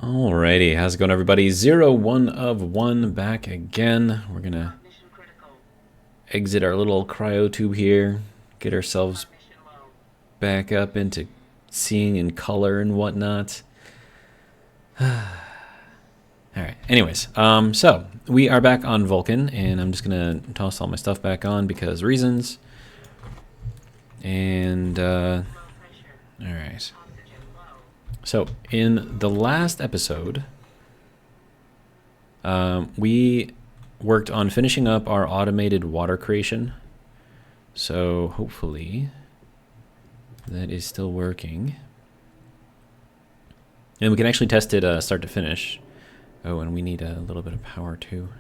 Alrighty, how's it going, everybody? 01 of 1 back again. We're gonna exit our little cryo tube here, get ourselves back up into seeing in color and whatnot. Alright, anyways, so we are back on Vulcan, and I'm just gonna toss all my stuff back on because reasons. And, alright. So, in the last episode, we worked on finishing up our automated water creation. So, hopefully, that is still working. And we can actually test it start to finish. Oh, and we need a little bit of power, too.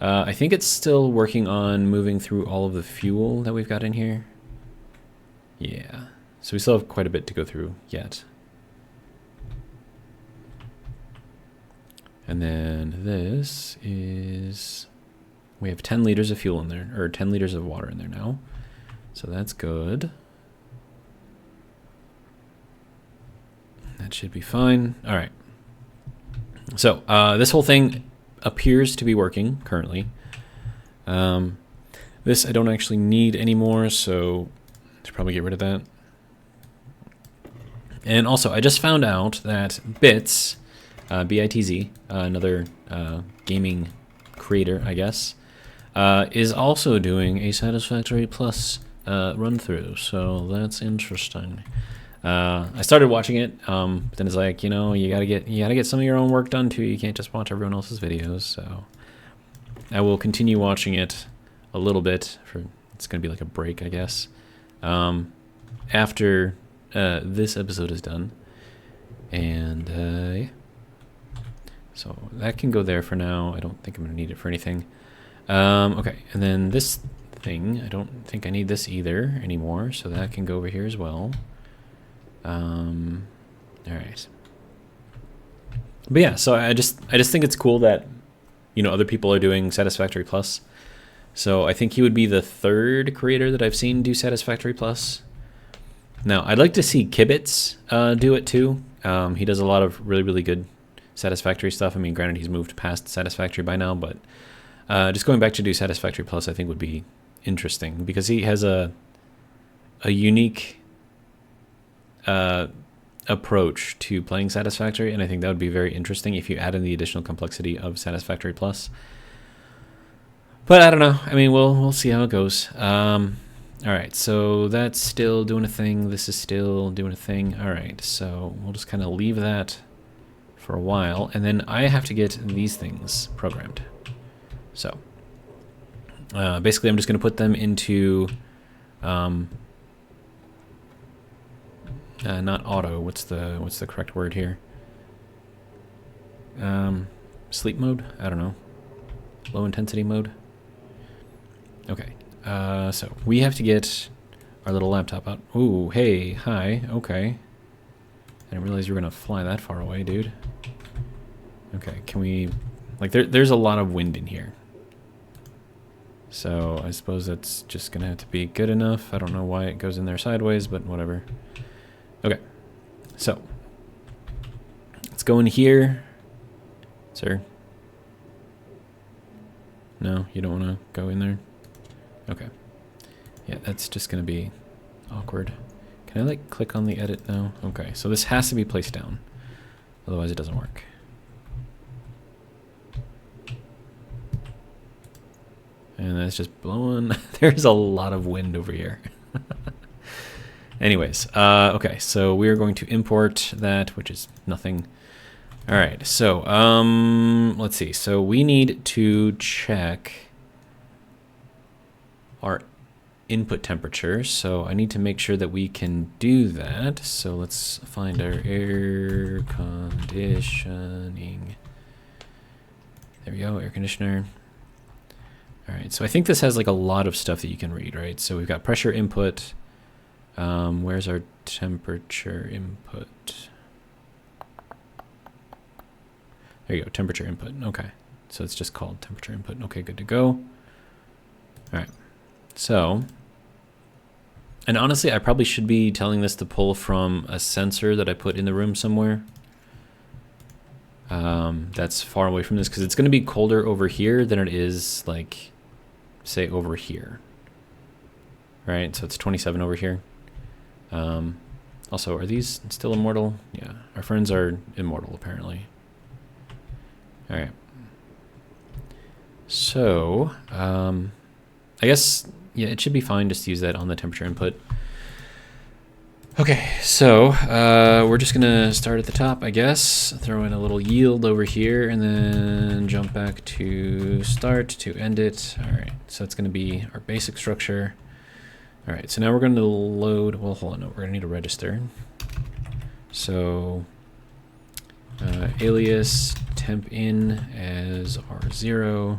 I think it's still working on moving through all of the fuel that we've got in here. Yeah. So we still have quite a bit to go through yet. And then this is... we have 10 liters of fuel in there, or 10 liters of water in there now. So that's good. That should be fine. All right. So this whole thing appears to be working currently. This I don't actually need anymore, so I should probably get rid of that. And also, I just found out that Bits, B-I-T-Z, another gaming creator, I guess, is also doing a Satisfactory Plus run-through, so that's interesting. I started watching it, but then it's like, you know, you gotta get some of your own work done too. You can't just watch everyone else's videos. So I will continue watching it a little bit. It's gonna be like a break, I guess. After this episode is done, and yeah. So that can go there for now. I don't think I'm gonna need it for anything. Okay, and then this thing, I don't think I need this either anymore, so that can go over here as well. All right. But yeah, so I just think it's cool that, you know, other people are doing Satisfactory Plus. So I think he would be the third creator that I've seen do Satisfactory Plus. Now, I'd like to see Kibitz do it too. He does a lot of really good Satisfactory stuff. I mean, granted, he's moved past Satisfactory by now, but just going back to do Satisfactory Plus I think would be interesting because he has a unique approach to playing Satisfactory, and I think that would be very interesting if you add in the additional complexity of Satisfactory Plus. But I don't know. I mean, we'll see how it goes. All right, so that's still doing a thing. This is still doing a thing. All right, so we'll just kind of leave that for a while, and then I have to get these things programmed. So basically, I'm just going to put them into not auto. What's the correct word here? Sleep mode? I don't know. Low intensity mode. Okay. So we have to get our little laptop out. Ooh, hey, hi. Okay. I didn't realize you were gonna fly that far away, dude. Okay, can we... like, there's a lot of wind in here. So I suppose that's just gonna have to be good enough. I don't know why it goes in there sideways, but whatever. Okay, so let's go in here, sir. No, you don't want to go in there? Okay. Yeah, that's just going to be awkward. Can I, like, click on the edit now? Okay, so this has to be placed down. Otherwise it doesn't work. And that's just blowing. There's a lot of wind over here. Anyways, okay, so we're going to import that, which is nothing. All right, so let's see. So we need to check our input temperature. So I need to make sure that we can do that. So let's find our air conditioning. There we go, air conditioner. All right, so I think this has like a lot of stuff that you can read, right? So we've got pressure input. Where's our temperature input? There you go, temperature input. Okay, so it's just called temperature input. Okay, good to go. All right, so And honestly, I probably should be telling this to pull from a sensor that I put in the room somewhere. That's far away from this, because it's going to be colder over here than it is, like, say, over here. Right? So it's 27 over here. Also, are these still immortal? Yeah, our friends are immortal, apparently. All right. So, I guess, yeah, it should be fine just to use that on the temperature input. Okay, so we're just gonna start at the top, I guess. Throw in a little yield over here, and then jump back to start to end it. All right, so it's gonna be our basic structure. All right, so now we're gonna load, well, hold on, no, we're gonna need a register. So alias temp in as R0,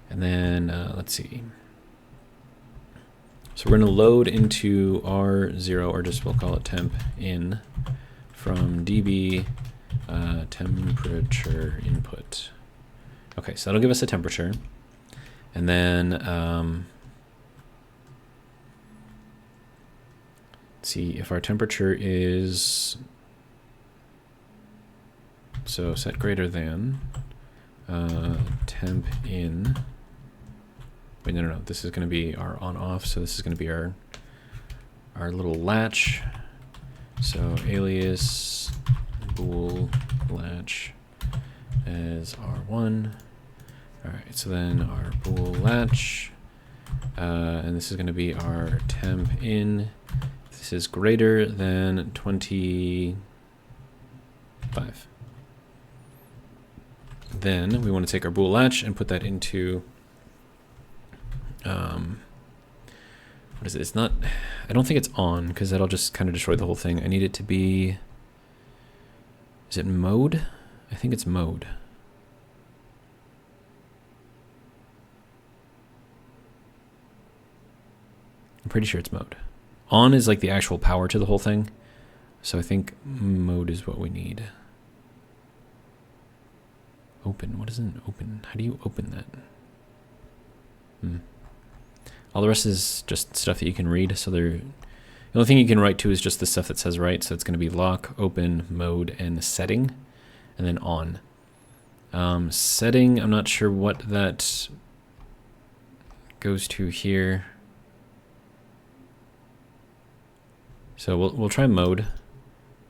and then let's see. So we're going to load into R0, or just we'll call it temp in from db temperature input. Okay, so that'll give us a temperature. And then let's see if our temperature is, so set greater than temp in. Wait, no, this is going to be our on-off, so this is going to be our little latch. So alias bool latch as R1. All right, so then our bool latch, and this is going to be our temp in. This is greater than 25. Then we want to take our bool latch and put that into what is it? It's not, I don't think it's on, because that'll just kind of destroy the whole thing. I need it to be, is it mode? I think it's mode. I'm pretty sure it's mode. On is like the actual power to the whole thing. So I think mode is what we need. Open, what is an open? How do you open that? All the rest is just stuff that you can read. So the only thing you can write to is just the stuff that says write. So it's going to be lock, open, mode, and setting, and then on. Setting, I'm not sure what that goes to here. So we'll try mode.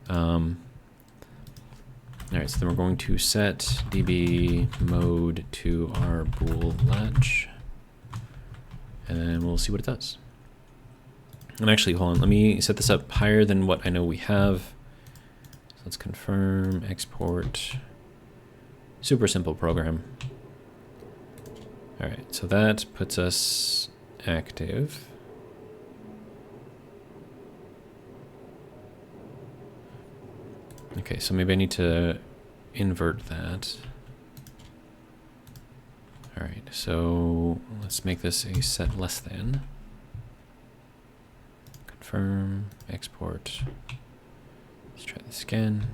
All right, so then we're going to set db mode to our bool latch. And we'll see what it does. And actually, hold on, let me set this up higher than what I know we have. So let's confirm, export. Super simple program. All right, so that puts us active. Okay, so maybe I need to invert that. All right, so let's make this a set less than. Confirm, export. Let's try this again.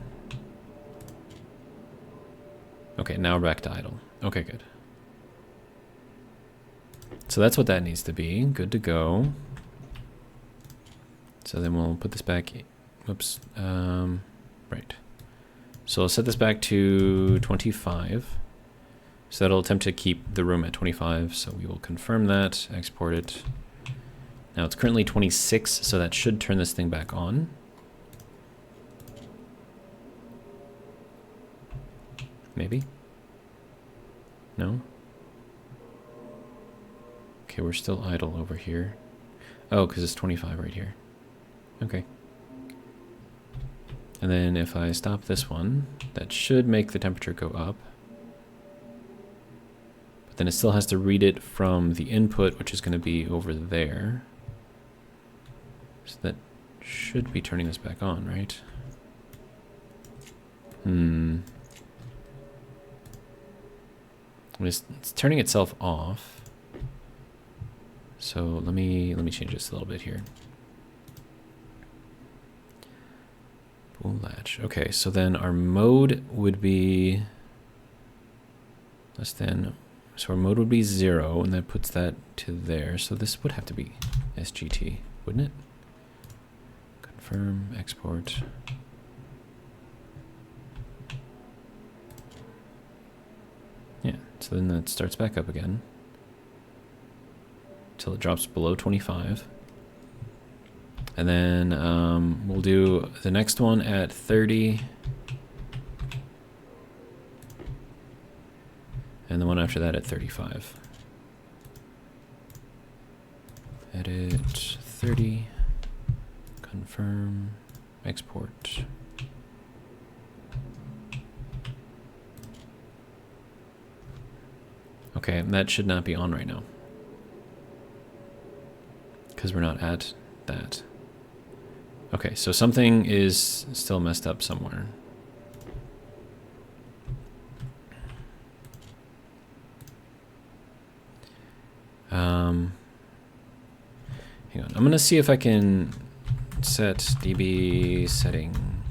Okay, now we're back to idle. Okay, good. So that's what that needs to be. Good to go. So then we'll put this back. Whoops. Right. So I'll set this back to 25. So that'll attempt to keep the room at 25. So we will confirm that, export it. Now it's currently 26, so that should turn this thing back on. Maybe? No? Okay, we're still idle over here. Oh, because it's 25 right here. Okay. And then if I stop this one, that should make the temperature go up. But then it still has to read it from the input, which is going to be over there. So that should be turning this back on, right? It's turning itself off. So let me change this a little bit here. Bool latch. Okay, so then our mode would be less than. So our mode would be 0, and that puts that to there. So this would have to be SGT. wouldn't it? Confirm, export. Yeah, so then that starts back up again until it drops below 25. And then we'll do the next one at 30. And the one after that at 35. Edit 30. Confirm. Export. Okay, that should not be on right now, because we're not at that. Okay, so something is still messed up somewhere. Hang on, I'm gonna see if I can set db setting.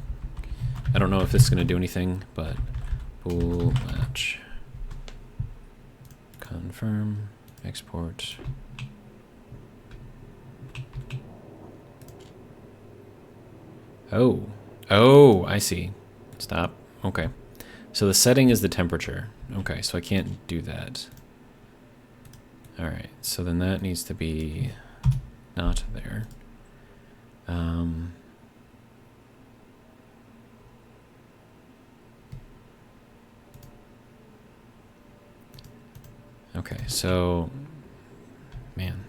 I don't know if this is gonna do anything, but bool match. Confirm, export. Oh, I see. Stop. Okay. So the setting is the temperature. Okay, so I can't do that. All right, so then that needs to be not there. Okay, so, man.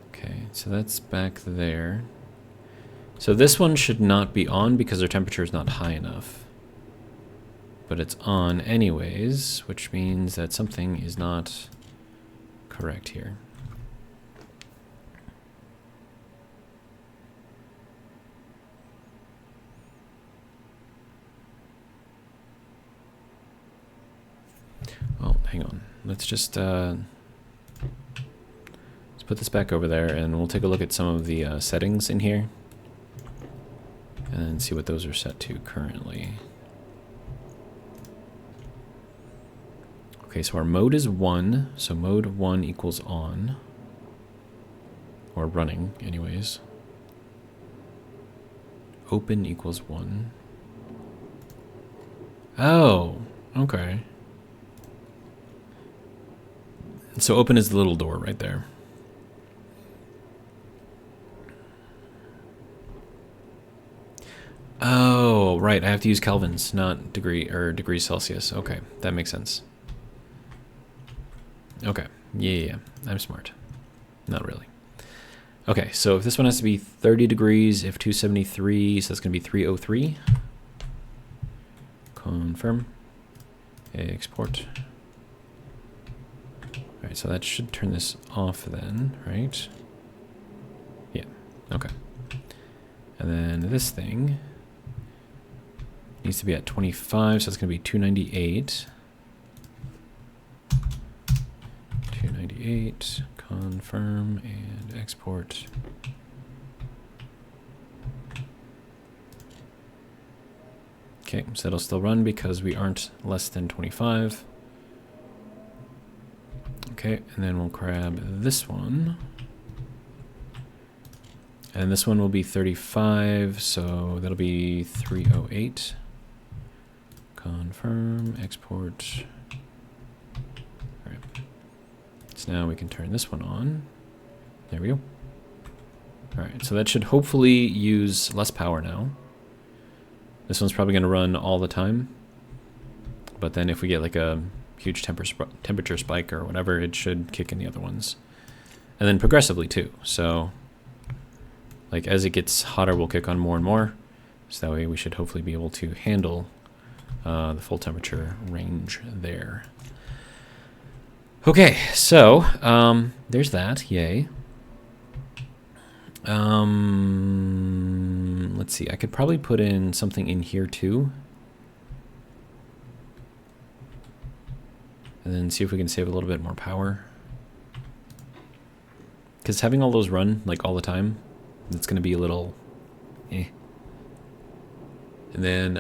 Okay, so that's back there. So this one should not be on because our temperature is not high enough. But it's on anyways, which means that something is not correct here. Oh, hang on. Let's just let's put this back over there, and we'll take a look at some of the settings in here, and see what those are set to currently. Okay, so our mode is 1, so mode 1 equals on, or running, anyways. Open equals 1. Oh, okay. So open is the little door right there. Oh, right. I have to use kelvins, not degrees Celsius. Okay, that makes sense. Okay, yeah, I'm smart. Not really. Okay, so if this one has to be 30 degrees, if 273, so that's going to be 303. Confirm. Export. All right, so that should turn this off then, right? Yeah, okay. And then this thing needs to be at 25, so it's going to be 298. 298, confirm, and export. Okay, so it'll still run because we aren't less than 25. Okay, and then we'll grab this one. And this one will be 35, so that'll be 308. Confirm, export. All right. So now we can turn this one on. There we go. All right, so that should hopefully use less power now. This one's probably gonna run all the time. But then if we get like a huge temperature spike or whatever, it should kick in the other ones. And then progressively too, so like as it gets hotter, we'll kick on more and more. So that way we should hopefully be able to handle the full temperature range there. Okay, so there's that, yay. Let's see, I could probably put in something in here too. And then see if we can save a little bit more power. Because having all those run like all the time, it's going to be a little And then,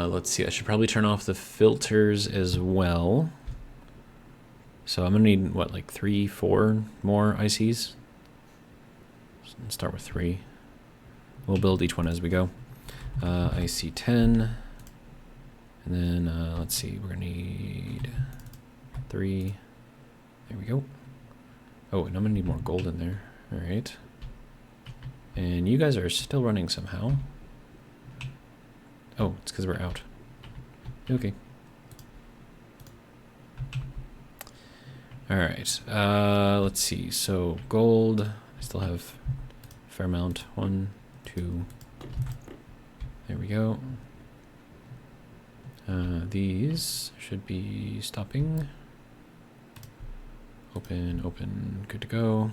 let's see, I should probably turn off the filters as well. So I'm gonna need, what, like 3, 4 more ICs? Let's start with 3. We'll build each one as we go. IC 10. And then, let's see, we're gonna need 3. There we go. Oh, and I'm gonna need more gold in there. All right. And you guys are still running somehow. Oh, it's because we're out. Okay. All right. Let's see. So gold, I still have a fair amount. 1, 2. There we go. These should be stopping. Open, open, good to go.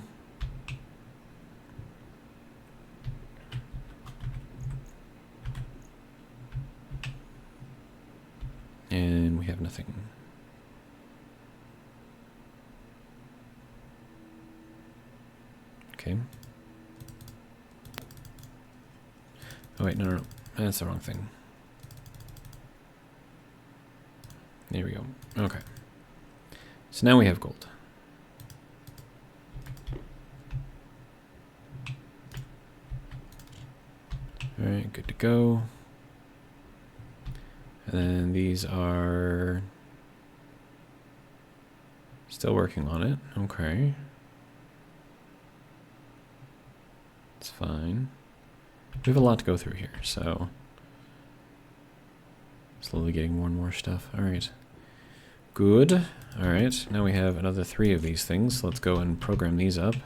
And we have nothing. Okay. Oh wait, no, that's the wrong thing. There we go. Okay. So now we have gold. All right, good to go. And then these are still working on it. Okay. It's fine. We have a lot to go through here, so slowly getting more and more stuff. All right. Good. All right. Now we have another 3 of these things. Let's go and program these up.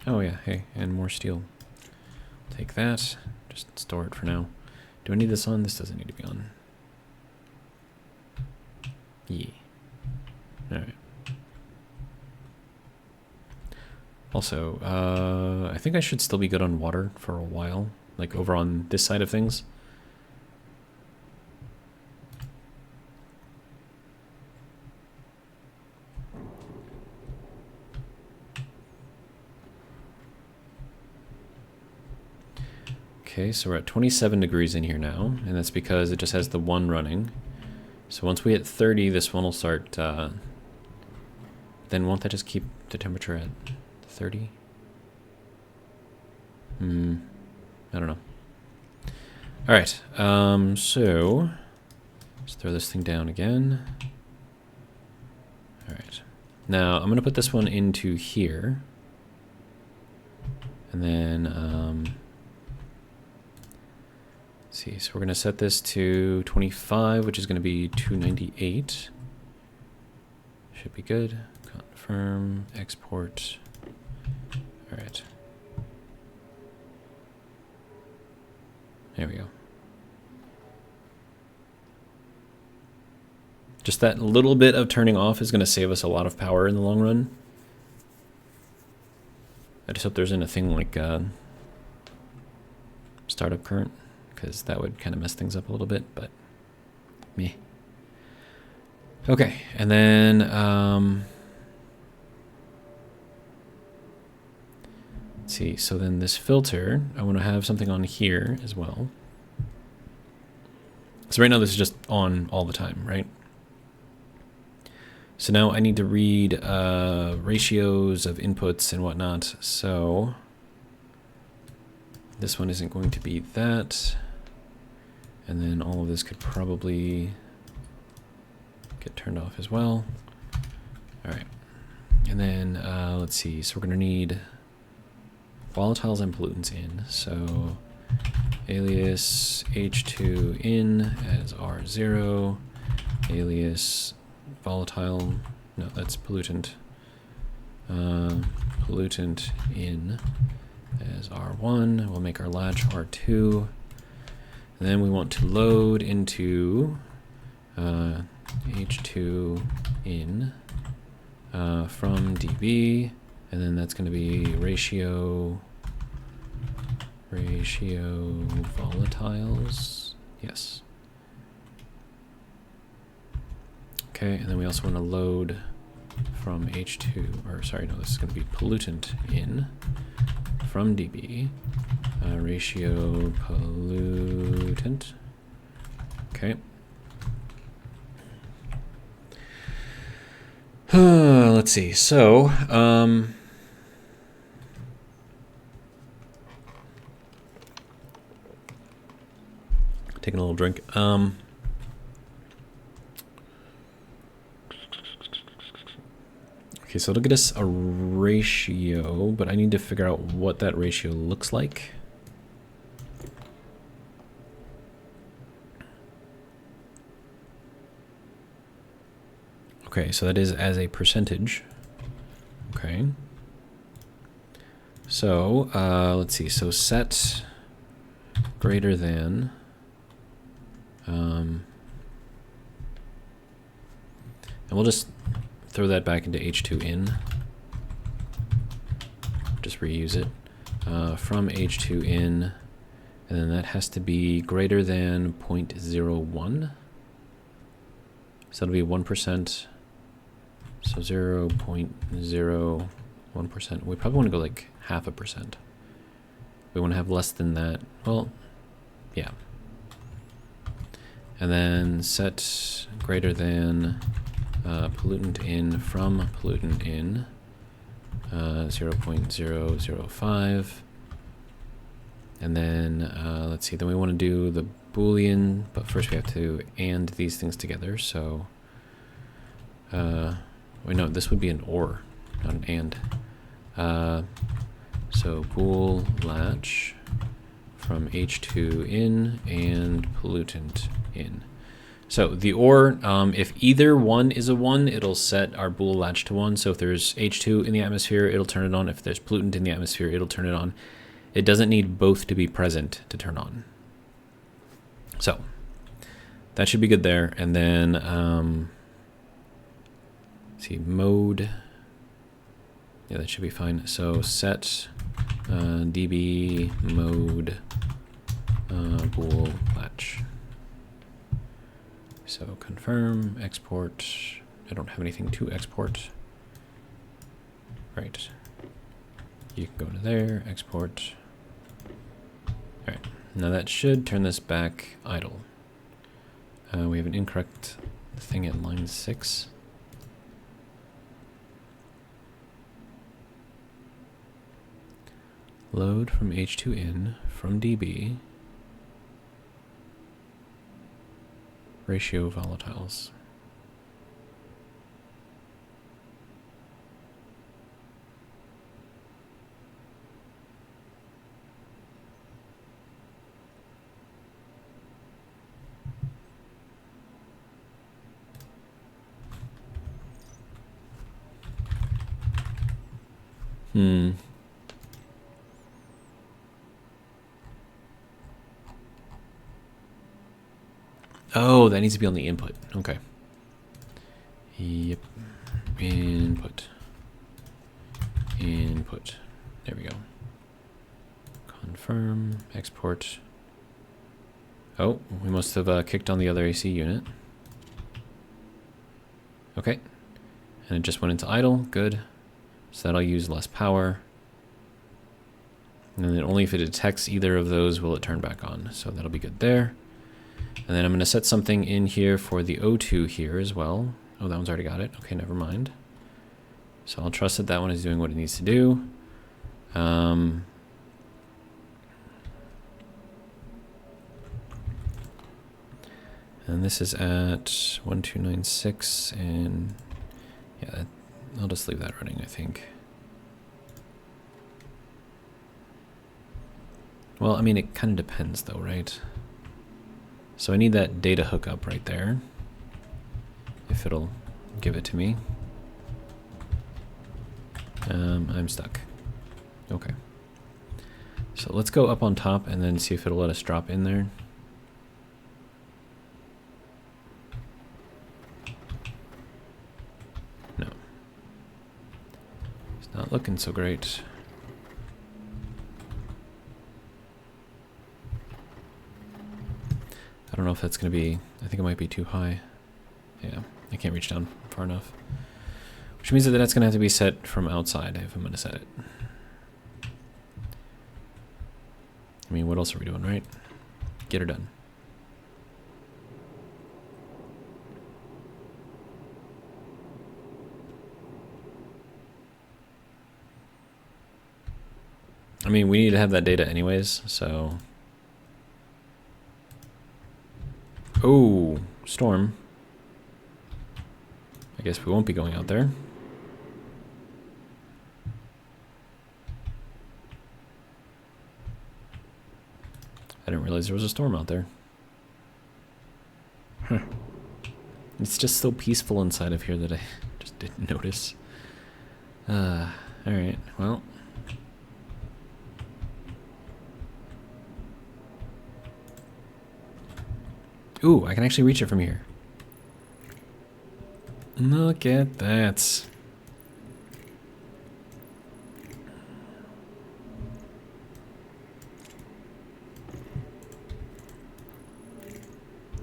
Oh yeah, hey, and more steel. Take that. Just store it for now. Do I need this on? This doesn't need to be on. Yeah. Alright. Also, I think I should still be good on water for a while. Like over on this side of things. Okay, so we're at 27 degrees in here now, and that's because it just has the one running. So once we hit 30, this one will start, then won't that just keep the temperature at 30? I don't know. All right, so let's throw this thing down again. All right, now I'm gonna put this one into here, and then, see, so we're going to set this to 25, which is going to be 298. Should be good. Confirm, export. All right. There we go. Just that little bit of turning off is going to save us a lot of power in the long run. I just hope there isn't a thing like startup current, because that would kind of mess things up a little bit, but meh. Okay, and then let's see, so then this filter, I want to have something on here as well. So right now this is just on all the time, right? So now I need to read ratios of inputs and whatnot, so this one isn't going to be that. And then all of this could probably get turned off as well. All right. And then let's see. So we're going to need volatiles and pollutants in. So alias H2 in as R0. Alias volatile. No, that's pollutant. Pollutant in as R1. We'll make our latch R2. And then we want to load into H2 in from DB, and then that's going to be ratio volatiles. Yes. Okay, and then we also want to load from H2, or sorry, no, this is going to be pollutant in from DB. ratio pollutant. Okay. Let's see. So, taking a little drink. Okay, so it'll get us a ratio, but I need to figure out what that ratio looks like. Okay, so that is as a percentage. Okay. So, let's see. So set greater than, and we'll just throw that back into H2in. Just reuse it from H2in, and then that has to be greater than 0.01. So it'll be 1%. So 0.01%. We probably want to go like 0.5%. We want to have less than that. Well, yeah. And then set greater than pollutant in from pollutant in 0.005. And then let's see, then we want to do the Boolean, but first we have to AND these things together. So wait, no, this would be an OR, not an AND. So bool latch from H2 in and pollutant in. So the OR, if either one is a 1, it'll set our bool latch to 1. So if there's H2 in the atmosphere, it'll turn it on. If there's pollutant in the atmosphere, it'll turn it on. It doesn't need both to be present to turn on. So that should be good there. And then, let's see, mode. Yeah, that should be fine. So set db mode bool latch. So confirm, export. I don't have anything to export. Right. You can go to there, export. All right. Now that should turn this back idle. We have an incorrect thing at line 6. Load from H2in from DB. Ratio volatiles. Oh, that needs to be on the input. Okay. Yep. Input. Input. There we go. Confirm. Export. Oh, we must have kicked on the other AC unit. Okay. And it just went into idle. Good. So that'll use less power. And then only if it detects either of those will it turn back on. So that'll be good there. And then I'm going to set something in here for the O2 here as well. Oh, that one's already got it. Okay, never mind. So I'll trust that that one is doing what it needs to do. And this is at 1296, and yeah, I'll just leave that running, I think. Well, I mean, it kind of depends though, right? So I need that data hookup right there, if it'll give it to me. I'm stuck. Okay. So let's go up on top and then see if it'll let us drop in there. No. It's not looking so great. I don't know if that's going to be, I think it might be too high. Yeah, I can't reach down far enough. Which means that that's going to have to be set from outside if I'm going to set it. I mean, what else are we doing, right? Get her done. I mean, we need to have that data anyways, so... Oh, storm. I guess we won't be going out there. I didn't realize there was a storm out there. Huh. It's just so peaceful inside of here that I just didn't notice. Alright, well... Ooh, I can actually reach it from here. Look at that.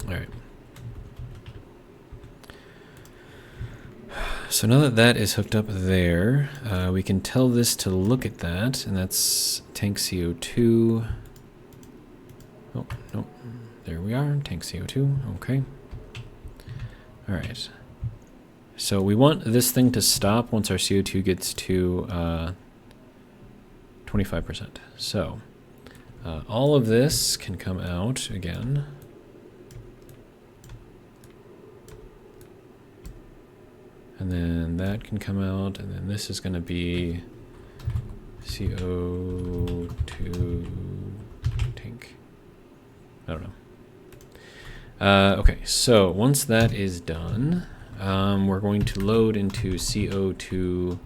Alright. So now that that is hooked up there, we can tell this to look at that, and that's tank CO2. Oh, no. There we are, tank CO2, okay. Alright. So we want this thing to stop once our CO2 gets to 25%. So all of this can come out again. And then that can come out, and then this is going to be CO2 tank. I don't know. Okay, so once that is done, we're going to load into CO2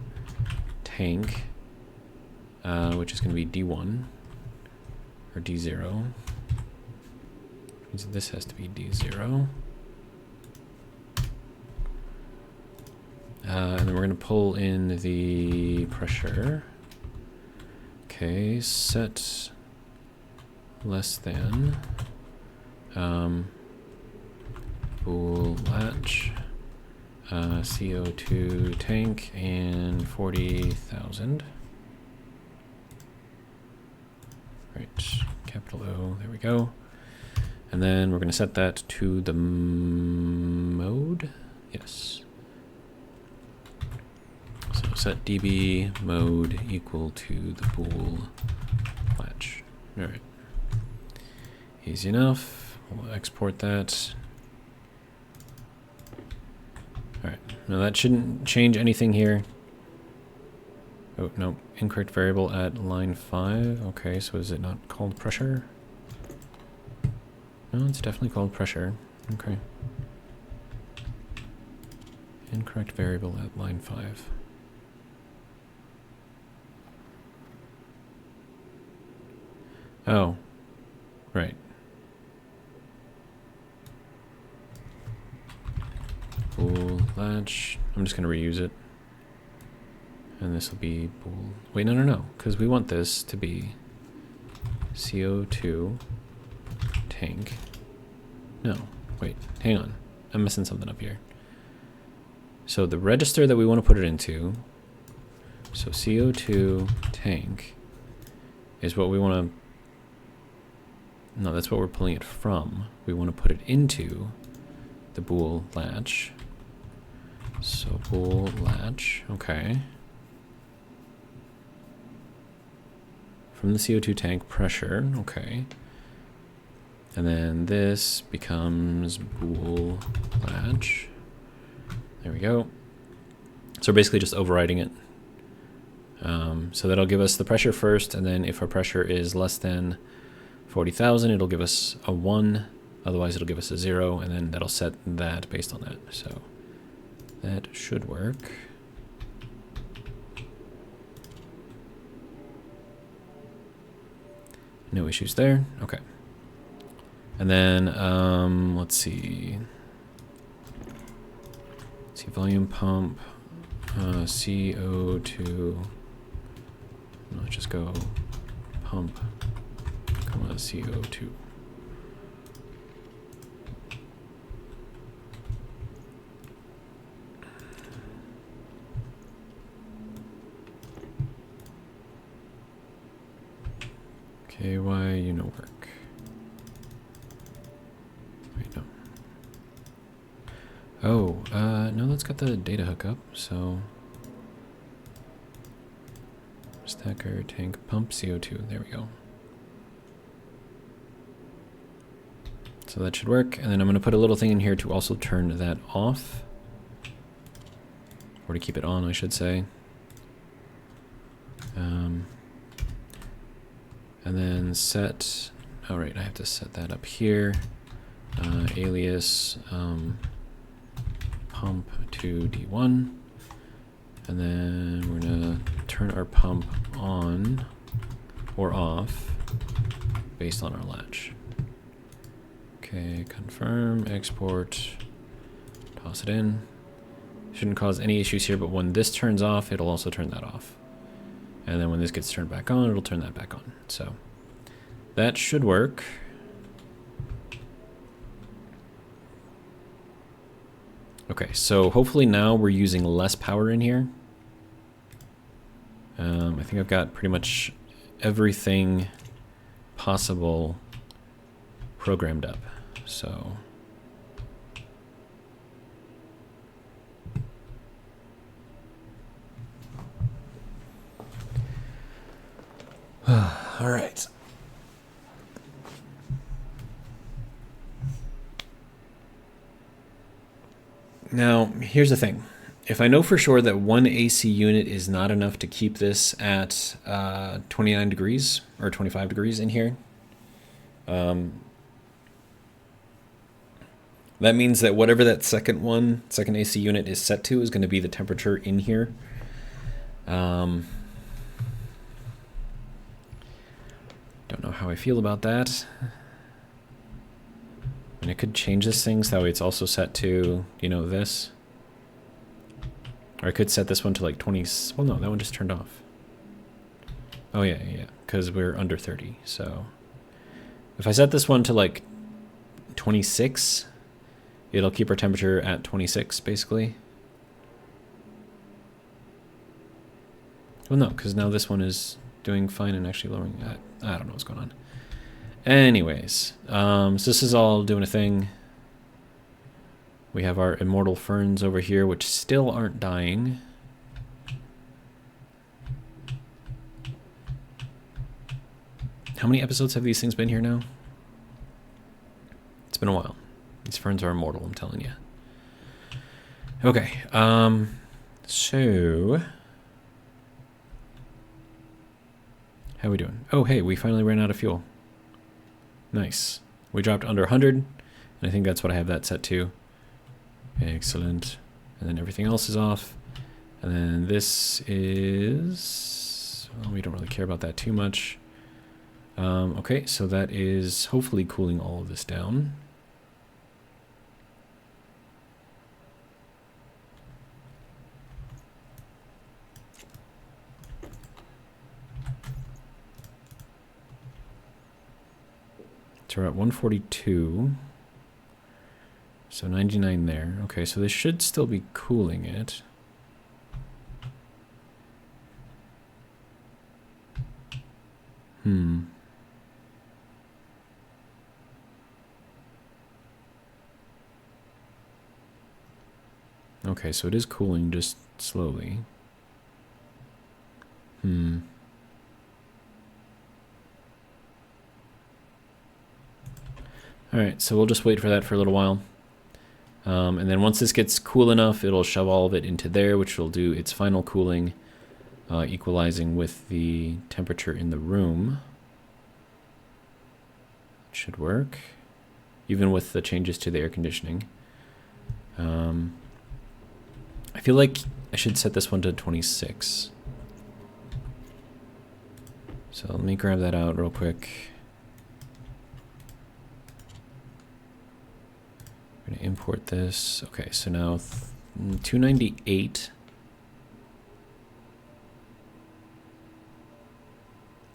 tank, which is going to be D1 or D0. Means this has to be D0. And then we're going to pull in the pressure. Okay, set less than bool latch CO2 tank and 40,000. Right, capital O, there we go. And then we're going to set that to the mode. Yes. So set db mode equal to the bool latch. All right. Easy enough. We'll export that. All right. Now that shouldn't change anything here. Oh, no. Incorrect variable at line 5. Okay, so is it not called pressure? No, it's definitely called pressure. Okay. Incorrect variable at line 5. Oh, right. Bool latch. I'm just going to reuse it. And this will be bool. Wait, no, because we want this to be CO2 tank. No, wait, hang on. I'm missing something up here. So the register that we want to put it into, so CO2 tank is what we want to, no, that's what we're pulling it from. We want to put it into the bool latch. So bool latch, okay. From the CO2 tank pressure, okay. And then this becomes bool latch. There we go. So we're basically just overriding it. So that'll give us the pressure first, and then if our pressure is less than 40,000, it'll give us a 1. Otherwise, it'll give us a 0, and then that'll set that based on that. So that should work. No issues there. Okay. And then let's see. Let's see, volume pump, CO2. Let's just go pump, comma CO2. KY unit work. Wait, no. Oh, no, that's got the data hookup, so... Stacker, tank, pump, CO2, there we go. So that should work, and then I'm going to put a little thing in here to also turn that off. Or to keep it on, I should say. And then set, oh right, I have to set that up here. Alias pump to D1. And then we're gonna turn our pump on or off based on our latch. Okay, confirm, export, toss it in. Shouldn't cause any issues here, but when this turns off, it'll also turn that off. And then when this gets turned back on, it'll turn that back on. So that should work. Okay, so hopefully now we're using less power in here. I think I've got pretty much everything possible programmed up. So all right. Now, here's the thing. If I know for sure that one AC unit is not enough to keep this at 29 degrees or 25 degrees in here, that means that whatever that second AC unit is set to is going to be the temperature in here. Don't know how I feel about that. And I could change this thing so that way it's also set to, you know, this. Or I could set this one to like 20. Well, no, that one just turned off. Oh, yeah, because we're under 30. So if I set this one to like 26, it'll keep our temperature at 26, basically. Well, no, because now this one is doing fine and actually lowering. I don't know what's going on. Anyways, so this is all doing a thing. We have our immortal ferns over here, which still aren't dying. How many episodes have these things been here now? It's been a while. These ferns are immortal, I'm telling you. Okay, so... how are we doing? Oh, hey, we finally ran out of fuel. Nice. We dropped under 100, and I think that's what I have that set to. Excellent. And then everything else is off. And then this is... well, we don't really care about that too much. Okay, so that is hopefully cooling all of this down. So we're at 142. So 99 there. Okay, so this should still be cooling it. Okay, so it is cooling just slowly. Alright, so we'll just wait for that for a little while. And then once this gets cool enough, it'll shove all of it into there, which will do its final cooling, equalizing with the temperature in the room. It should work, even with the changes to the air conditioning. I feel like I should set this one to 26. So let me grab that out real quick. I'm gonna import this. Okay, so now 298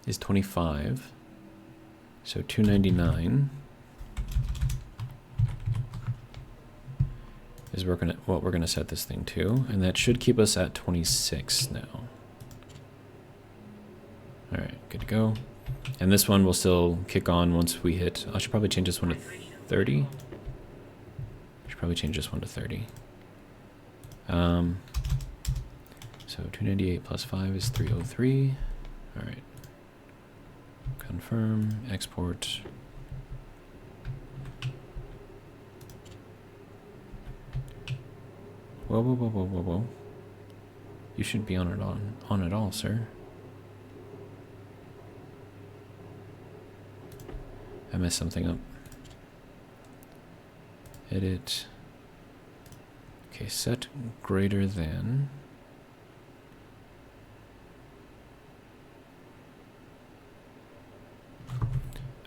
is 25. So 299 is what we're gonna set this thing to, and that should keep us at 26 now. All right, good to go. And this one will still kick on once we hit... I should probably change this one to 30. Should probably change this one to 30. So 298 plus 5 is 303. All right. Confirm, export. Whoa, whoa, whoa, whoa, whoa, whoa. You shouldn't be on it all, sir. I messed something up. Edit. Okay, set greater than.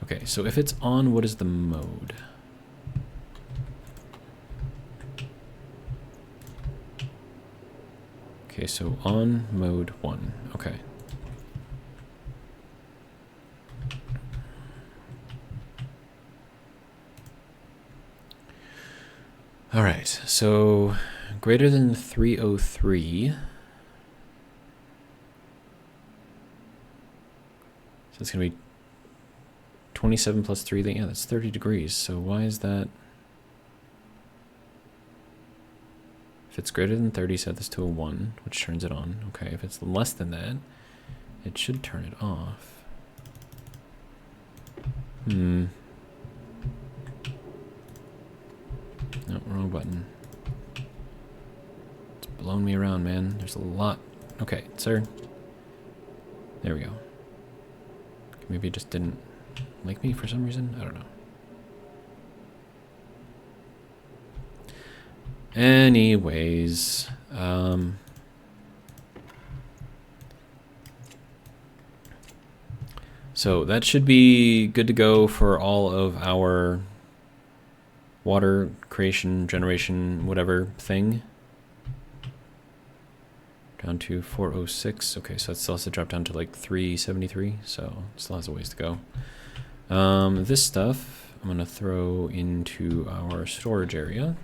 Okay, so if it's on, what is the mode? Okay, so on mode 1. Okay. All right, so greater than 303. So it's going to be 27 plus 3. Yeah, that's 30 degrees. So why is that? If it's greater than 30, set this to a 1, which turns it on. Okay, if it's less than that, it should turn it off. No, wrong button. It's blown me around, man. There's a lot. Okay, sir. There we go. Maybe it just didn't like me for some reason. I don't know. Anyways, so that should be good to go for all of our water creation, generation, whatever thing. Down to 406. Okay, so that still has to drop down to like 373. So it still has a ways to go. This stuff I'm gonna throw into our storage area.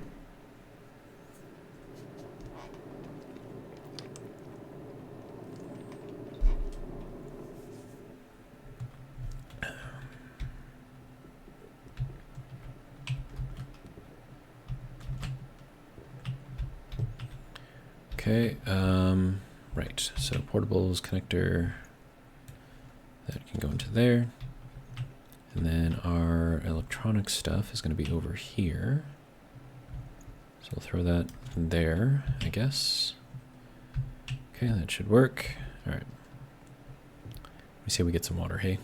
Okay, right, so portables, connector, that can go into there. And then our electronic stuff is going to be over here. So we'll throw that there, I guess. Okay, that should work. All right. Let me see if we get some water, hey?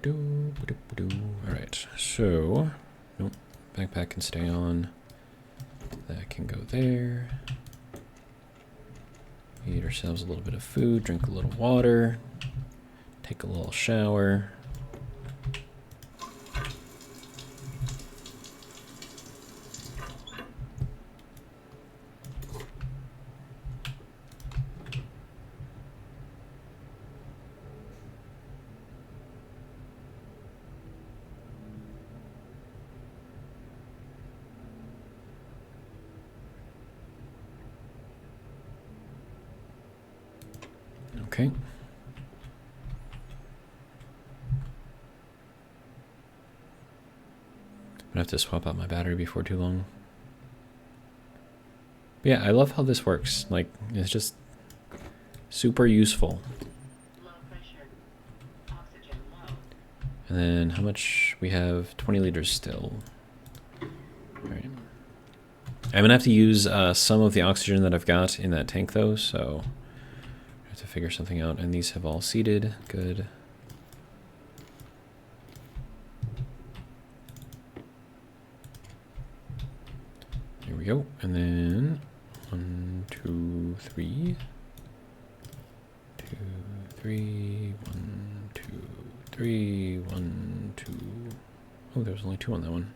All right, so, nope, backpack can stay on. That can go there. Eat ourselves a little bit of food, drink a little water, take a little shower. Okay. I'm gonna have to swap out my battery before too long. But yeah, I love how this works. Like, it's just super useful. Low pressure. Oxygen low. And then how much? We have 20 liters still. All right. I'm gonna have to use some of the oxygen that I've got in that tank though, so I have to figure something out. And these have all seated. Good. There we go. And then 1, 2, 3. 2, 3. 1, 2, 3. 1, 2. Oh, there was only 2 on that one.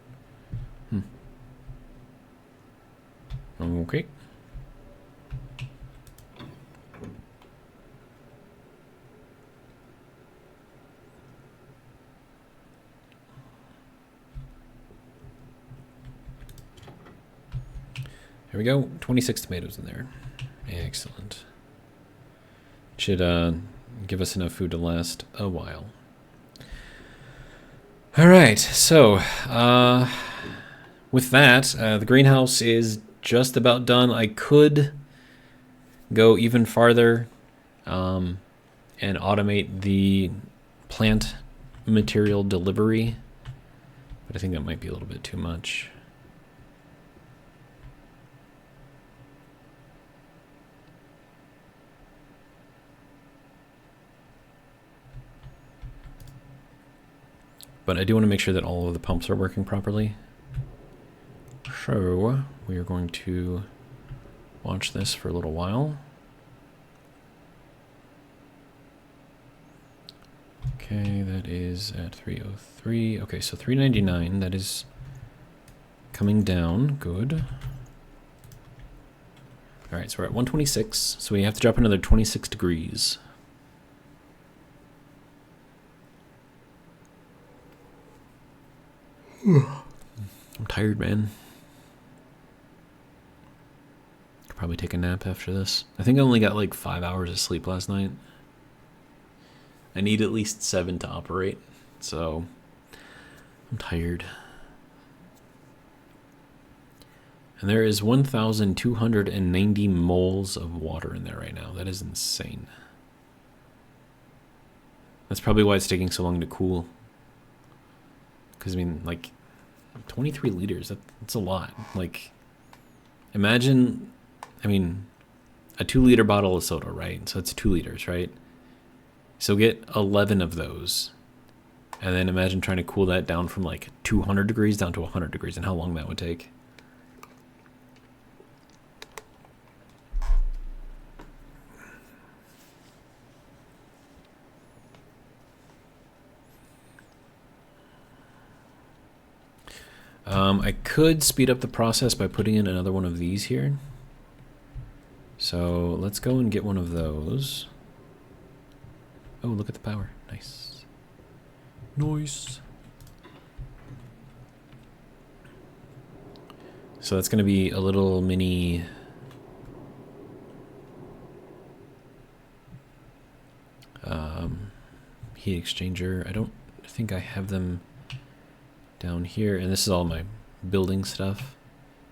Okay. Here we go. 26 tomatoes in there. Excellent. Should give us enough food to last a while. All right, so with that, the greenhouse is just about done. I could go even farther and automate the plant material delivery, but I think that might be a little bit too much. But I do want to make sure that all of the pumps are working properly. So we are going to watch this for a little while. Okay, that is at 303. Okay, so 399, that is coming down. Good. All right, so we're at 126. So we have to drop another 26 degrees. I'm tired, man. Could probably take a nap after this. I think I only got like 5 hours of sleep last night. I need at least 7 to operate, so I'm tired. And there is 1,290 moles of water in there right now. That is insane. That's probably why it's taking so long to cool. Because, I mean, like, 23 liters, that's a lot. Like, imagine, I mean, a 2-liter bottle of soda, right? So it's 2 liters, right? So get 11 of those. And then imagine trying to cool that down from like 200 degrees down to 100 degrees and how long that would take. I could speed up the process by putting in another one of these here. So let's go and get one of those. Oh, look at the power. Nice. Nice. So that's going to be a little mini heat exchanger. I don't think I have them down here, and this is all my building stuff.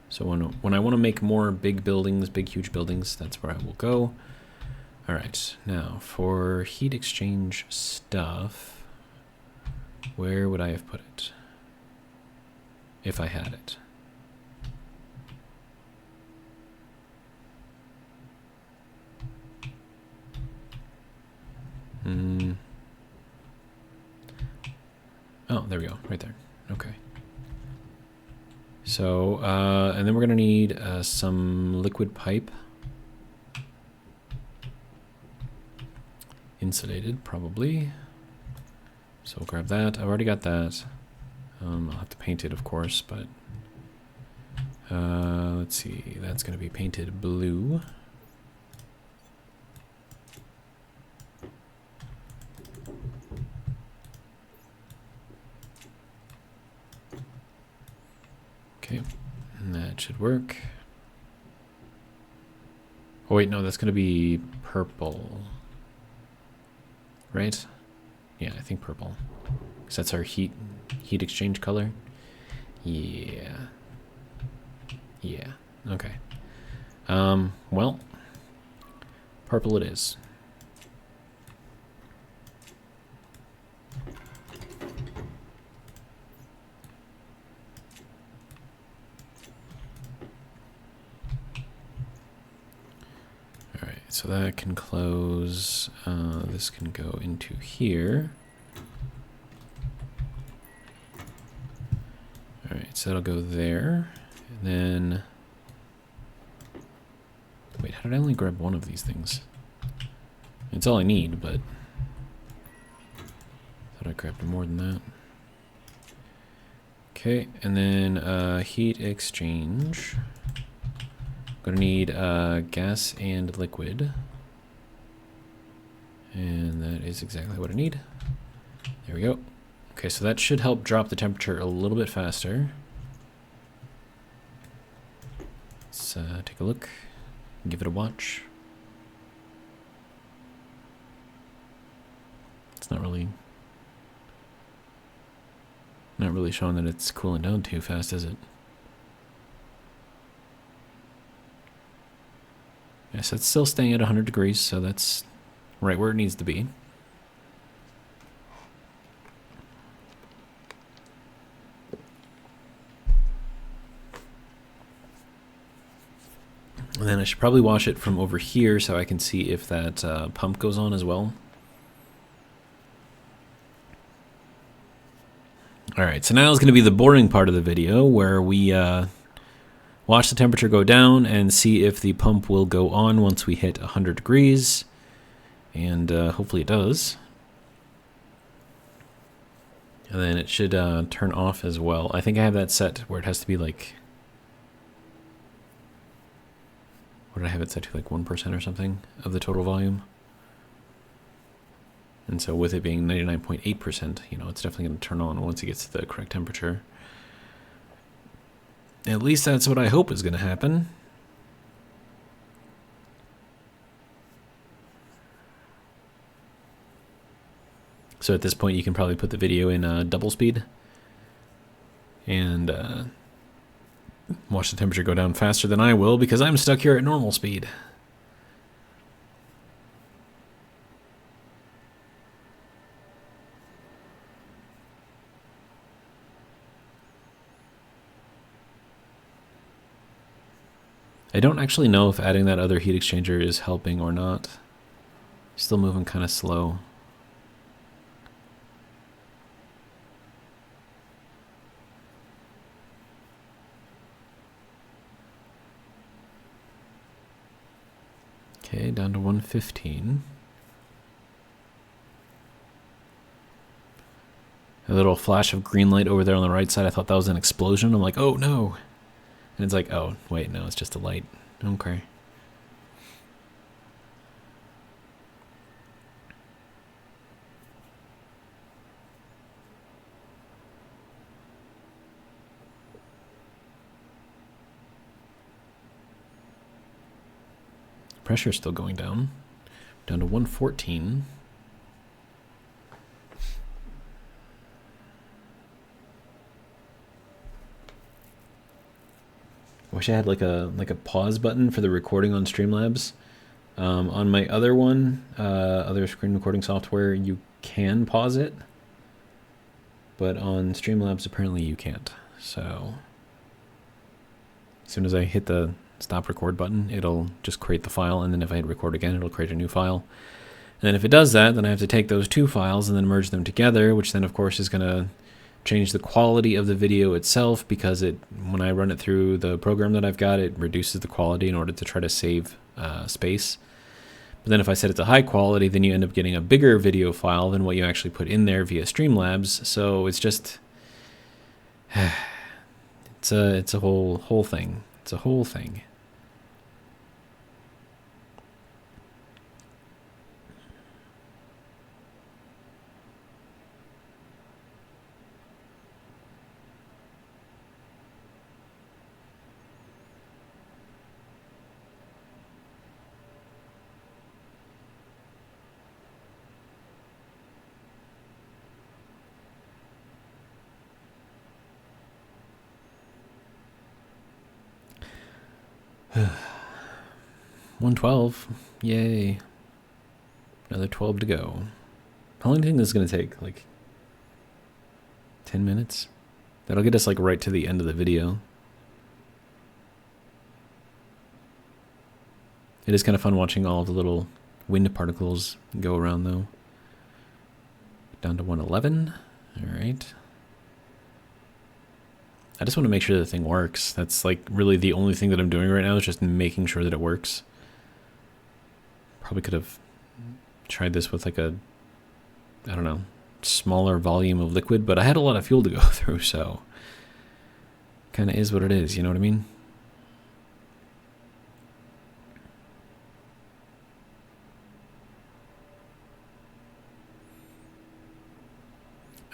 So when I want to make more big buildings, big huge buildings, that's where I will go. All right, now for heat exchange stuff, where would I have put it if I had it? Oh, there we go, right there. Okay. So, and then we're gonna need some liquid pipe. Insulated, probably. So we'll grab that. I've already got that. I'll have to paint it, of course, but let's see. That's gonna be painted blue. Okay, and that should work. Oh wait, no, that's gonna be purple. Right? Yeah, I think purple. Because that's our heat exchange color. Yeah. Yeah. Okay. Well, purple it is. So that can close, this can go into here. All right, so that'll go there. And then, wait, how did I only grab one of these things? It's all I need, but I thought I grabbed more than that. Okay, and then heat exchange. Gonna need gas and liquid. And that is exactly what I need. There we go. Okay, so that should help drop the temperature a little bit faster. Let's take a look, give it a watch. It's not really showing that it's cooling down too fast, is it? Yes, it's still staying at 100 degrees, so that's right where it needs to be. And then I should probably wash it from over here so I can see if that pump goes on as well. Alright, so now is going to be the boring part of the video where we watch the temperature go down and see if the pump will go on once we hit 100 degrees. And hopefully it does. And then it should turn off as well. I think I have that set where it has to be like... What did I have it set to, like 1% or something of the total volume? And so with it being 99.8%, you know, it's definitely going to turn on once it gets to the correct temperature. At least that's what I hope is going to happen. So at this point, you can probably put the video in double speed and watch the temperature go down faster than I will because I'm stuck here at normal speed. I don't actually know if adding that other heat exchanger is helping or not. Still moving kind of slow. Okay, down to 115. A little flash of green light over there on the right side. I thought that was an explosion. I'm like, oh no. And it's like, oh, wait, no, it's just a light. Okay. Pressure's still going down to 114. Wish I had like a pause button for the recording on Streamlabs. On my other one, other screen recording software, you can pause it, but on Streamlabs apparently you can't. So as soon as I hit the stop record button, it'll just create the file, and then if I hit record again, it'll create a new file. And then if it does that, then I have to take those two files and then merge them together, which then of course is going to change the quality of the video itself, because when I run it through the program that I've got, it reduces the quality in order to try to save space. But then if I set it to high quality, then you end up getting a bigger video file than what you actually put in there via Streamlabs. So it's just it's a whole thing. It's a whole thing. 112, yay. Another 12 to go. How long do you think this is going to take? Like 10 minutes? That'll get us like right to the end of the video. It is kind of fun watching all of the little wind particles go around though. Down to 111. All right. I just want to make sure the thing works. That's like really the only thing that I'm doing right now is just making sure that it works. Probably could have tried this with like a, I don't know, smaller volume of liquid, but I had a lot of fuel to go through, so kind of is what it is, you know what I mean?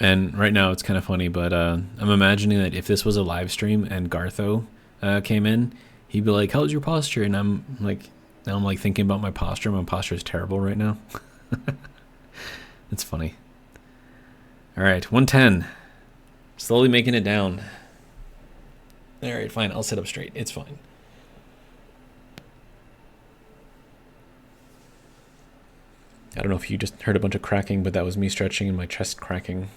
And right now it's kind of funny, but I'm imagining that if this was a live stream and Gartho came in, he'd be like, how's your posture? And I'm like, now I'm like thinking about my posture. My posture is terrible right now. It's funny. All right, 110. Slowly making it down. All right, fine. I'll sit up straight. It's fine. I don't know if you just heard a bunch of cracking, but that was me stretching and my chest cracking.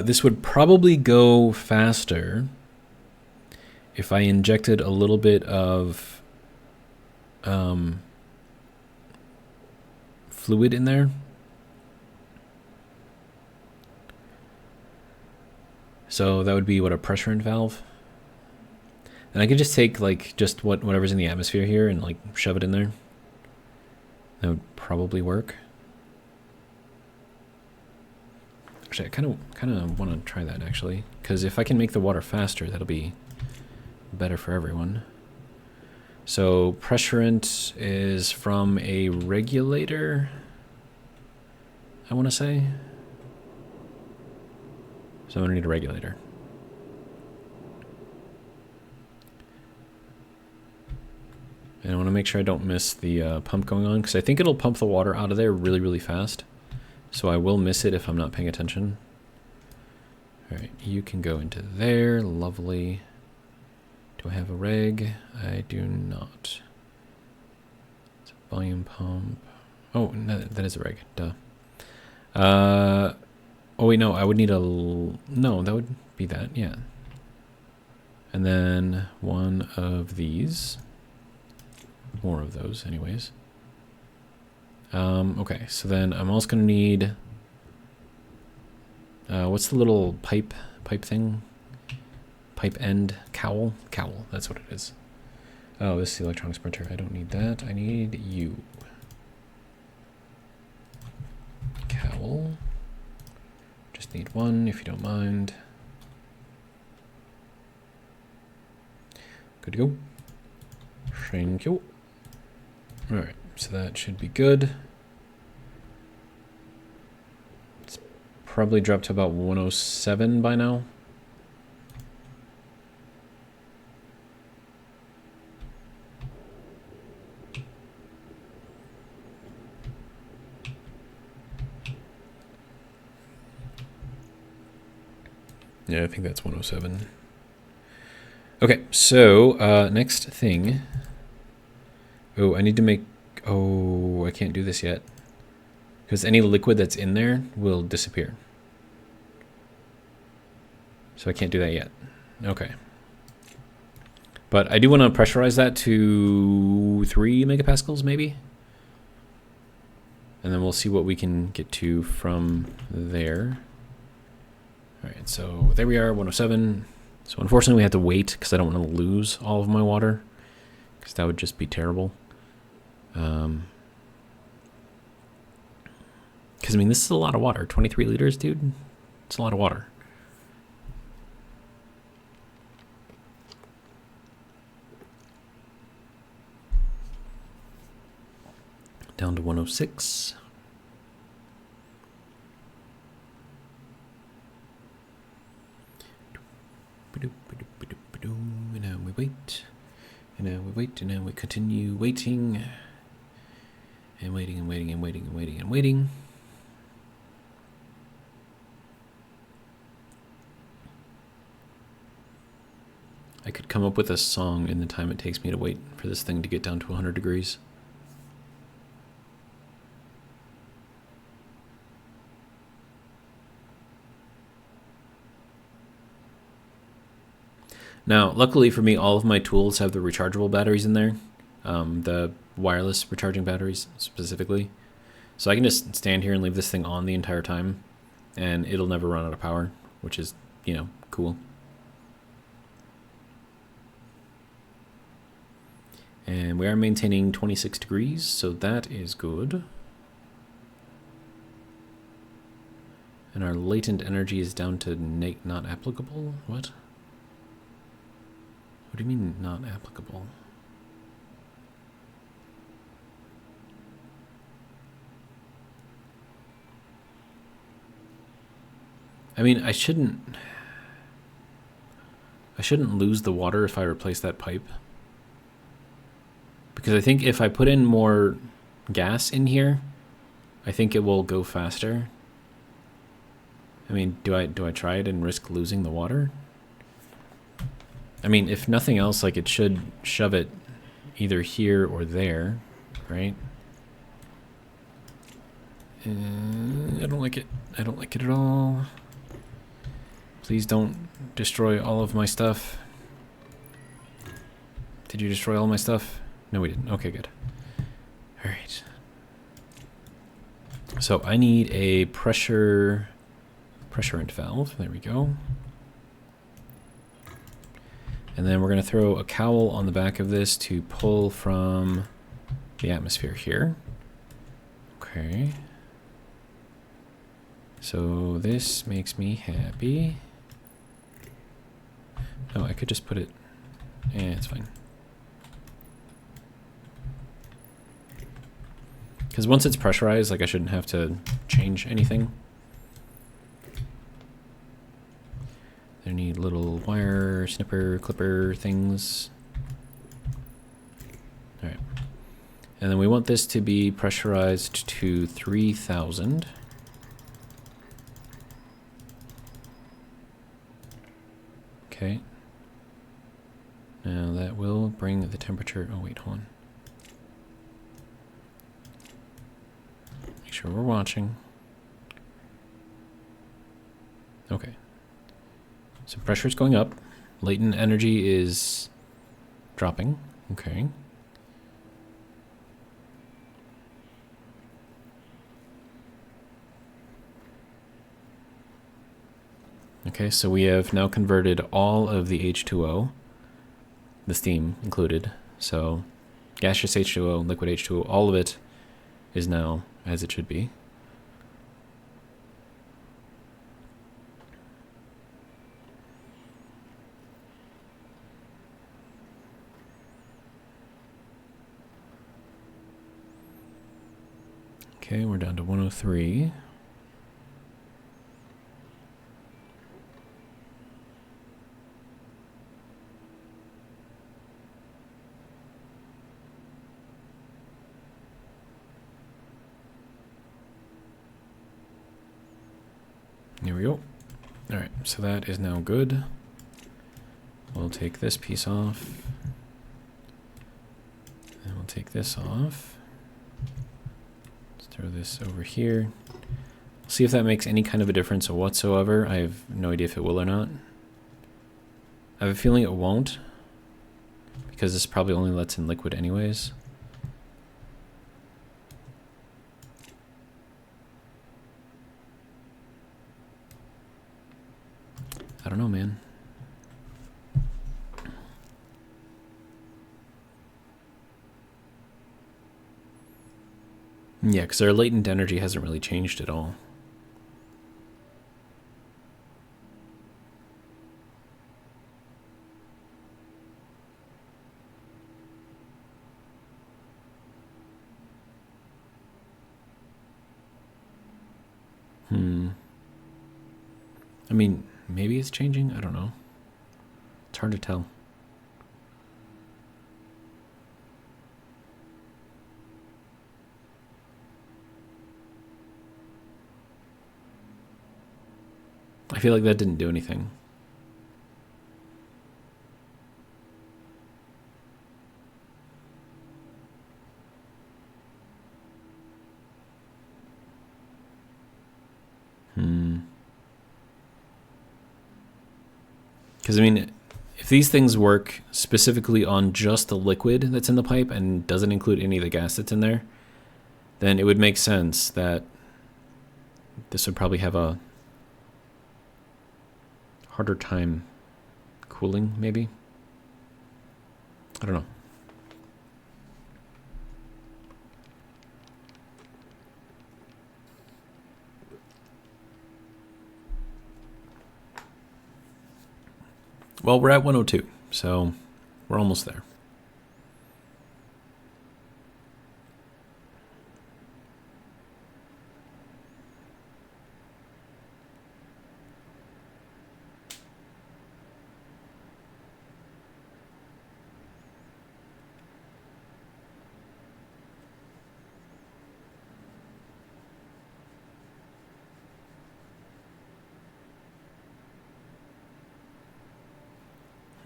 This would probably go faster if I injected a little bit of fluid in there. So that would be what, a pressure valve? And I could just take like just whatever's in the atmosphere here and like shove it in there. That would probably work. Actually, I kind of want to try that actually, because if I can make the water faster, that'll be better for everyone. So pressurant is from a regulator, I want to say. So I'm gonna need a regulator. And I want to make sure I don't miss the pump going on, because I think it'll pump the water out of there really, really fast. So I will miss it if I'm not paying attention. All right, you can go into there. Lovely. Do I have a reg? I do not. It's a volume pump. Oh, no, that is a reg. Duh. Oh wait, no. I would need a. No, that would be that. Yeah. And then one of these. More of those, anyways. Okay, so then I'm also gonna need. What's the little pipe thing? Pipe end cowl? Cowl, that's what it is. Oh, this is the electronics printer. I don't need that. I need you. Cowl. Just need one, if you don't mind. Good to go. Thank you. Alright, so that should be good. It's probably dropped to about 107 by now. Yeah, I think that's 107. Okay, so next thing. Oh, I need to make... Oh, I can't do this yet. Because any liquid that's in there will disappear. So I can't do that yet. Okay. But I do want to pressurize that to 3 megapascals, maybe? And then we'll see what we can get to from there. All right, so there we are, 107. So unfortunately we have to wait because I don't want to lose all of my water, because that would just be terrible. Because I mean, this is a lot of water. 23 liters, dude. It's a lot of water. Down to 106. And now we wait. And now we wait. And now we continue waiting. And waiting and waiting and waiting and waiting and waiting. I could come up with a song in the time it takes me to wait for this thing to get down to 100 degrees. Now, luckily for me, all of my tools have the rechargeable batteries in there. The wireless recharging batteries specifically. So I can just stand here and leave this thing on the entire time and it'll never run out of power, which is, you know, cool. And we are maintaining 26 degrees, so that is good. And our latent energy is down to not applicable? What? What do you mean not applicable? I mean, I shouldn't lose the water if I replace that pipe. Because I think if I put in more gas in here, I think it will go faster. I mean, do I try it and risk losing the water? I mean, if nothing else, like it should shove it either here or there, right? I don't like it. I don't like it at all. Please don't destroy all of my stuff. Did you destroy all my stuff? No, we didn't. Okay, good. All right. So I need a pressurant valve. There we go. And then we're going to throw a cowl on the back of this to pull from the atmosphere here. Okay. So this makes me happy. Oh, I could just put it... it's fine. Because once it's pressurized, like I shouldn't have to change anything. There need little wire, snipper, clipper things. Alright. And then we want this to be pressurized to 3,000. Okay. Now that will bring the temperature... Oh, wait, hold on. Make sure we're watching. Okay. So pressure is going up. Latent energy is dropping. Okay. Okay, so we have now converted all of the H2O, the steam included. So gaseous H2O, liquid H2O, all of it is now as it should be. Okay, we're down to 103. There we go. Alright, so that is now good. We'll take this piece off. And we'll take this off. Let's throw this over here. See if that makes any kind of a difference whatsoever. I have no idea if it will or not. I have a feeling it won't, because this probably only lets in liquid anyways. I don't know, man. Yeah, because our latent energy hasn't really changed at all. I mean, maybe it's changing. I don't know. It's hard to tell. I feel like that didn't do anything. Because, I mean, if these things work specifically on just the liquid that's in the pipe and doesn't include any of the gas that's in there, then it would make sense that this would probably have a harder time cooling, maybe? I don't know. Well, we're at 102, so we're almost there.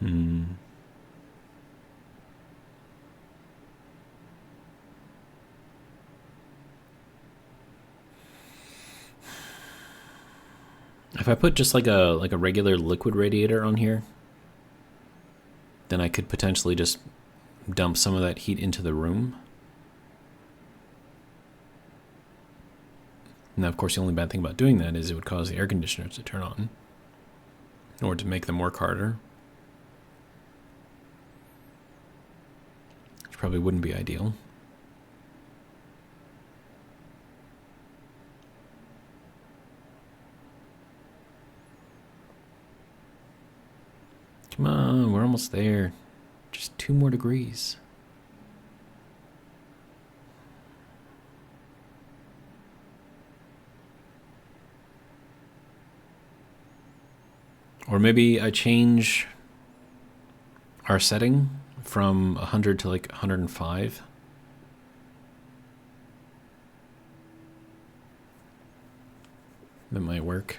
Hmm. If I put just like a regular liquid radiator on here, then I could potentially just dump some of that heat into the room. Now, of course, the only bad thing about doing that is it would cause the air conditioners to turn on, or to make them work harder, which probably wouldn't be ideal. Come on, we're almost there. Just 2 more degrees. Or maybe I change our setting from 100 to like 105. That might work.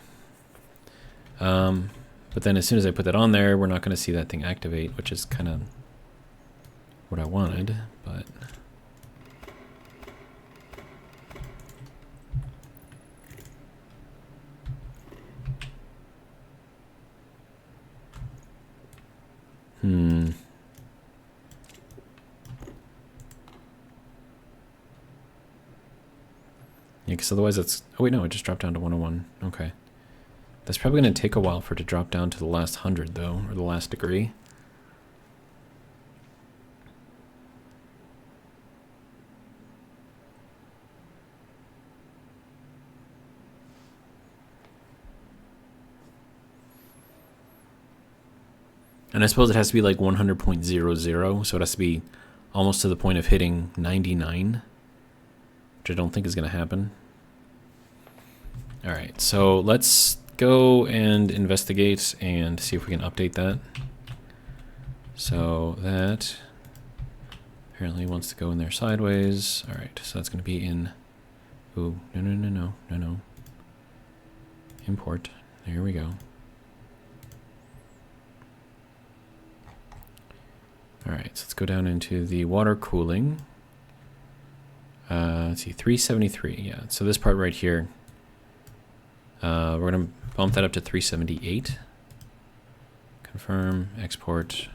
But then as soon as I put that on there, we're not going to see that thing activate, which is kind of what I wanted, but... Yeah, because otherwise it's... Oh, wait, no, it just dropped down to 101. Okay. That's probably going to take a while for it to drop down to the last 100, though, or the last degree. And I suppose it has to be like 100.00, so it has to be almost to the point of hitting 99, which I don't think is going to happen. All right, so let's go and investigate and see if we can update that. So that apparently wants to go in there sideways. All right, so that's going to be in... Ooh, no. Import. There we go. All right, so let's go down into the water cooling. Let's see, 373. Yeah, so this part right here, we're going to bump that up to 378. Confirm, export.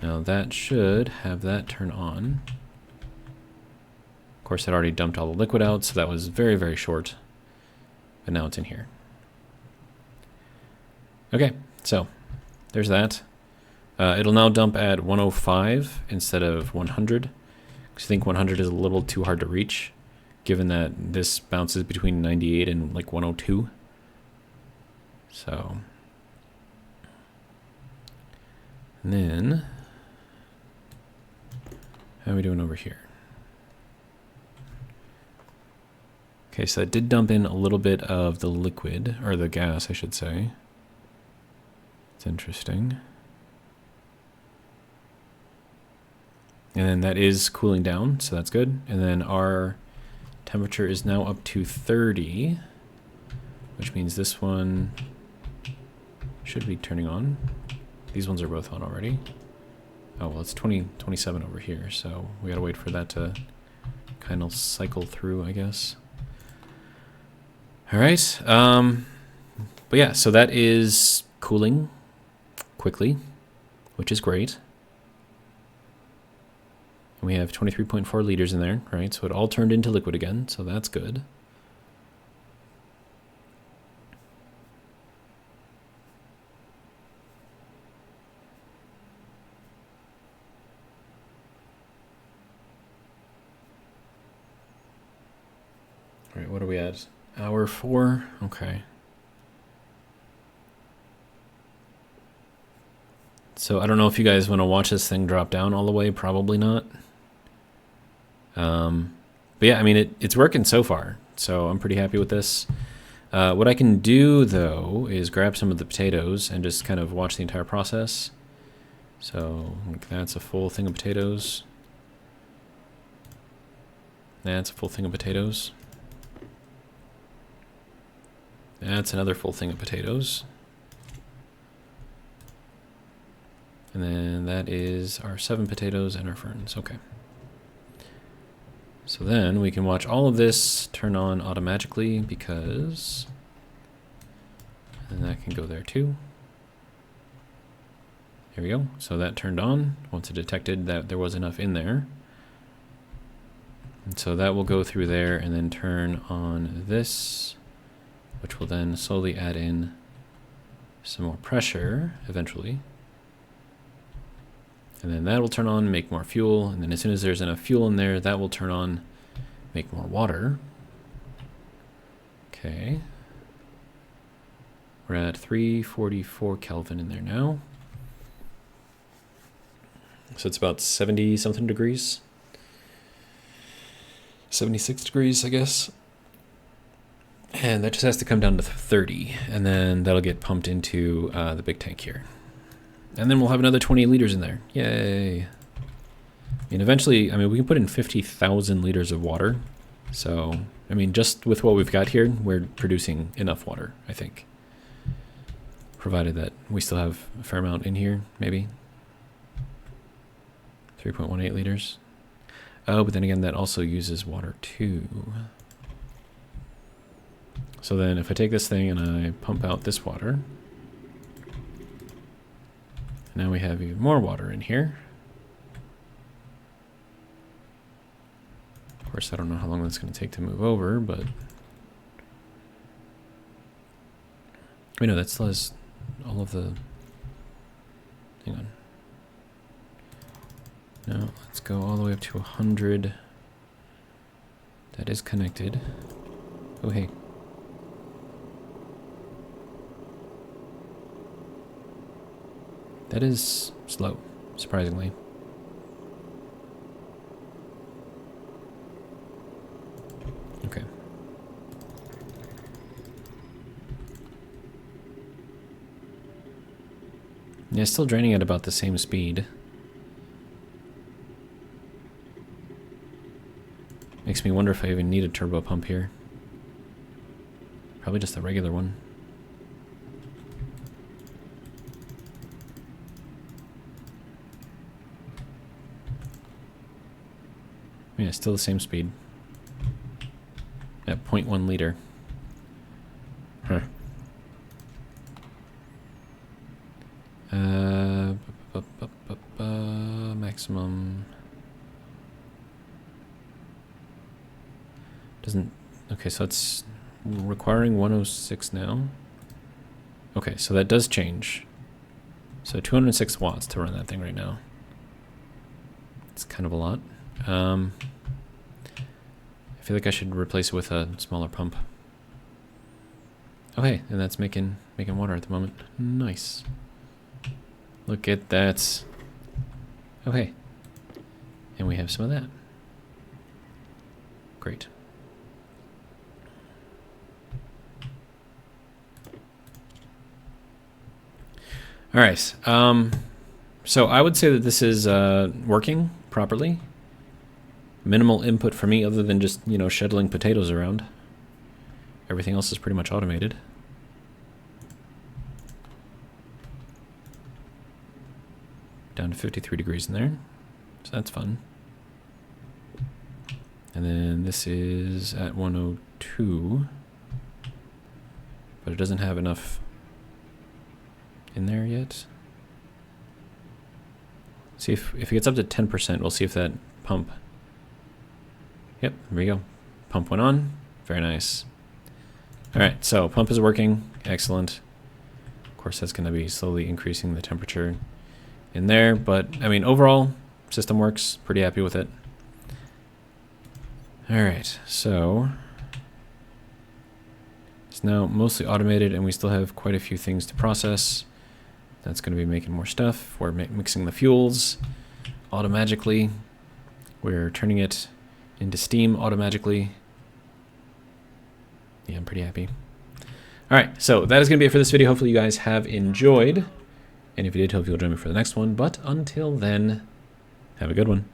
Now that should have that turn on. Of course, it already dumped all the liquid out, so that was very, very short. But now it's in here. Okay, so there's that. It'll now dump at 105 instead of 100. Because I think 100 is a little too hard to reach, given that this bounces between 98 and like 102. So, and then, how are we doing over here? Okay, so that did dump in a little bit of the liquid, or the gas, I should say. It's interesting. And then that is cooling down, so that's good. And then our temperature is now up to 30, which means this one should be turning on. These ones are both on already. Oh, well, it's 27 over here, so we gotta wait for that to kind of cycle through, I guess. All right, but yeah, so that is cooling quickly, which is great. We have 23.4 liters in there, right? So it all turned into liquid again, so that's good. All right, what are we at? Hour 4? Okay. So I don't know if you guys want to watch this thing drop down all the way. Probably not. But yeah, I mean, it's working so far, so I'm pretty happy with this. What I can do, though, is grab some of the potatoes and just kind of watch the entire process. So that's a full thing of potatoes. That's a full thing of potatoes. That's another full thing of potatoes. And then that is our 7 potatoes and our ferns. Okay. So then we can watch all of this turn on automatically because... And that can go there too. There we go. So that turned on once it detected that there was enough in there. And so that will go through there and then turn on this, which will then slowly add in some more pressure eventually. And then that will turn on, make more fuel. And then as soon as there's enough fuel in there, that will turn on, make more water. Okay. We're at 344 Kelvin in there now. So it's about 70 something degrees. 76 degrees, I guess. And that just has to come down to 30. And then that'll get pumped into the big tank here. And then we'll have another 20 liters in there. Yay. And eventually, I mean, we can put in 50,000 liters of water. So, I mean, just with what we've got here, we're producing enough water, I think. Provided that we still have a fair amount in here, maybe. 3.18 liters. Oh, but then again, that also uses water too. So then if I take this thing and I pump out this water, now we have even more water in here. Of course, I don't know how long that's going to take to move over, but... Wait, no, that still has all of the... Hang on. No, let's go all the way up to 100. That is connected. Oh, hey. That is slow, surprisingly. Okay. Yeah, still draining at about the same speed. Makes me wonder if I even need a turbo pump here. Probably just a regular one. Yeah, still the same speed. At 0.1 liter. Huh. Maximum. Doesn't. Okay, so it's requiring 106 now. Okay, so that does change. So 206 watts to run that thing right now. It's kind of a lot. I feel like I should replace it with a smaller pump. Oh hey, and that's making water at the moment. Nice. Look at that. Oh hey. And we have some of that. Great. All right. So I would say that this is working properly. Minimal input for me other than just, you know, shuttling potatoes around. Everything else is pretty much automated. Down to 53 degrees in there. So that's fun. And then this is at 102. But it doesn't have enough in there yet. See if it gets up to 10%, we'll see if that pump... Yep, there we go. Pump went on. Very nice. All right, so pump is working. Excellent. Of course, that's going to be slowly increasing the temperature in there. But, I mean, overall, system works. Pretty happy with it. All right, so it's now mostly automated, and we still have quite a few things to process. That's going to be making more stuff. We're mixing the fuels automatically. We're turning it into steam automatically. Yeah, I'm pretty happy. All right, so that is going to be it for this video. Hopefully you guys have enjoyed. And if you did, hope you'll join me for the next one. But until then, have a good one.